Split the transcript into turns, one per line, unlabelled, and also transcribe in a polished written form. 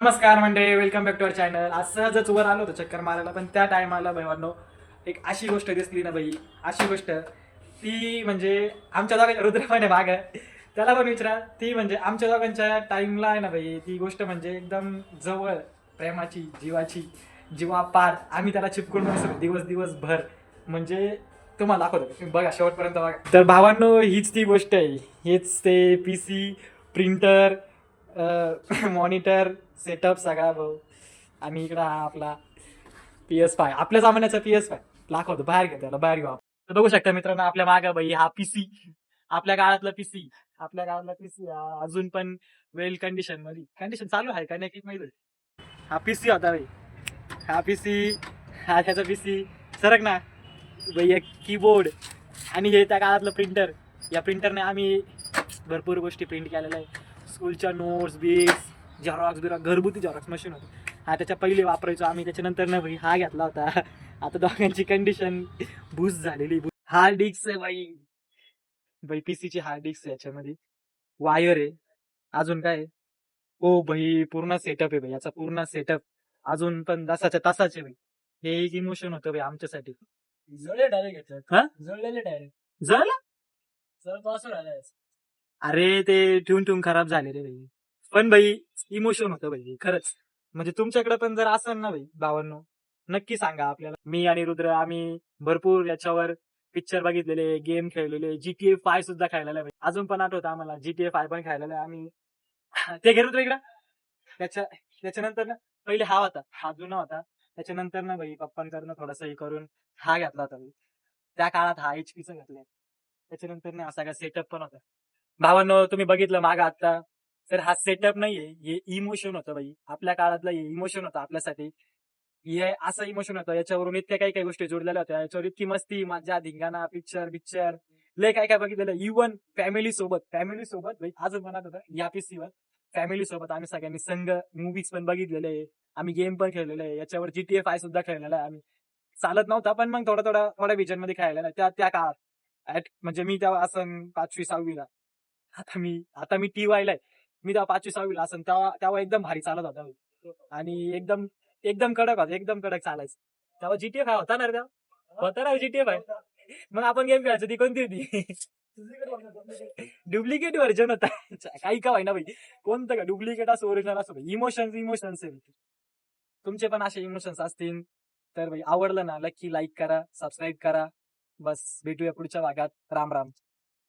नमस्कार मंडळी, welcome back to our channel. आज सहजच वर आलो होतो चक्कर मारायला, पण त्या टायमाला भावांनो एक अशी गोष्ट दिसली ना बाई. अशी गोष्ट ती म्हणजे आमच्या दोघांच्या रुद्र पण आहे माग, त्याला पण विचारा. ती म्हणजे आमच्या दोघांच्या टाइमला आहे ना बाई, ती गोष्ट म्हणजे एकदम जवळ, प्रेमाची, जीवाची, जीवापाड. आम्ही त्याला चिपकून बसलो दिवस दिवसभर. म्हणजे तुम्हाला दाखवतो, तुम्ही बघा शेवटपर्यंत बघा. तर भावांनो, हीच ती गोष्ट आहे. हेच ते PC, प्रिंटर, मॉनिटर, सेटअप सगळा भाऊ. आणि इकडं हा आपला PS5, आपल्या जमान्याचा PS5 दाखवतो. बाहेर घेतो त्याला, बाहेर घेऊ आपण. तर बघू शकता मित्रांनो, आपल्या मागे बाई हा PC, आपल्या काळातला PC. आपल्या काळातला PC अजून पण वेल कंडिशन मध्ये, कंडिशन चालू आहे का नाही की माहिती. हा PC होता भाई. हा PC, हा त्याचा PC. सरक ना भाई. एक कीबोर्ड आणि हे त्या काळातलं प्रिंटर. या प्रिंटरने आम्ही भरपूर गोष्टी प्रिंट केलेल्या आहे. स्कूलच्या नोट्स बीट्स, झेरॉक्स बिरॉक्स, घरगुती झेरॉक्स मशीन होती. हा त्याच्या पहिले वापरायचो आम्ही. त्याच्यानंतर ना भाई हा घेतला होता. आता दोघांची कंडिशन बूस झालेली. हार्ड डिस्क आहे बाई. बाई पीसीची हार्ड डिस्क आहे याच्यामध्ये. वायर आहे. अजून काय आहे? हो भाई, पूर्ण सेटअप आहे भाई. याचा पूर्ण सेटअप अजून पण तसाच्या तसाच आहे भाई. हे एक इमोशन होतं भाई आमच्यासाठी.
जळले डायरेक्ट घेतलं.
हा,
जळलेले डायरेक्ट.
झालं.
जळ पासून आलाय.
अरे ते ठेवून ठेवून खराब झाले रे भाई. पण भाई इमोशन होतं भाई खरंच. म्हणजे तुमच्याकडे पण जर असेल ना भाई भावांनो, नक्की सांगा आपल्याला. मी आणि रुद्र आम्ही भरपूर याच्यावर पिक्चर बघितलेले, गेम खेळलेले, GTA 5 सुद्धा खेळलेला आहे. अजून पण आठवतं आम्हाला, GTA 5 पण खेळलेला आहे आम्ही. ते घे रुद्र इकडं. त्याच्या त्याच्यानंतर ना, पहिले हा होता, हा जुना होता. त्याच्यानंतर ना भाई पप्पांकडनं थोडासा हे करून हा घेतला होता भाई. त्या काळात हा HP चा घेतलाय. त्याच्यानंतर ना असा काय सेटअप पण होता. भावांनो, तुम्ही बघितलं माग आता, तर हा सेटअप नाहीये, हे इमोशन होतं भाई. आपल्या काळातलं हे इमोशन होतं आपल्यासाठी. हे असं इमोशन होतं, याच्यावरून इतक्या काही काही गोष्टी जोडलेल्या होत्या. याच्यावर इतकी मस्ती, मजा, धिंगाणा, पिक्चर बिक्चर, लय काय काय बघितलेलं. इव्हन फॅमिली सोबत भाई अजून म्हणत होतं या PC वर. फॅमिली सोबत आम्ही सगळ्यांनी संघ मूवीज पण बघितलेले आहे. आम्ही गेम पण खेळलेले आहे. याच्यावर GTA 5 सुद्धा खेळलेला आहे आम्ही. चालत नव्हता, पण मग थोड्या विजन मध्ये खेळलेला आहे त्या त्या काळात. म्हणजे मी तेव्हा असं 5वी 6वी. आता मी TY ला आहे. मी तेव्हा 5वी 6वी असेल, तेव्हा तेव्हा एकदम भारी चालत होता. आणि एकदम एकदम कडक होता, एकदम कडक चालायचं. तेव्हा GTA 5 होता ना रे तेव्हा. होता ना GTA 5. मग आपण गेम खेळायचो ती कोणती होती? डुप्लिकेट व्हर्जन होता. काही का ना भाई. कोणतं का डुप्लिकेट असं ओरिजिनल असं, इमोशन्स इमोशन्स आहे. तुमचे पण असे इमोशन्स असतील तर भाई आवडलं ना, नक्की लाईक करा, सबस्क्राईब करा. बस भेटूया पुढच्या भागात. राम राम.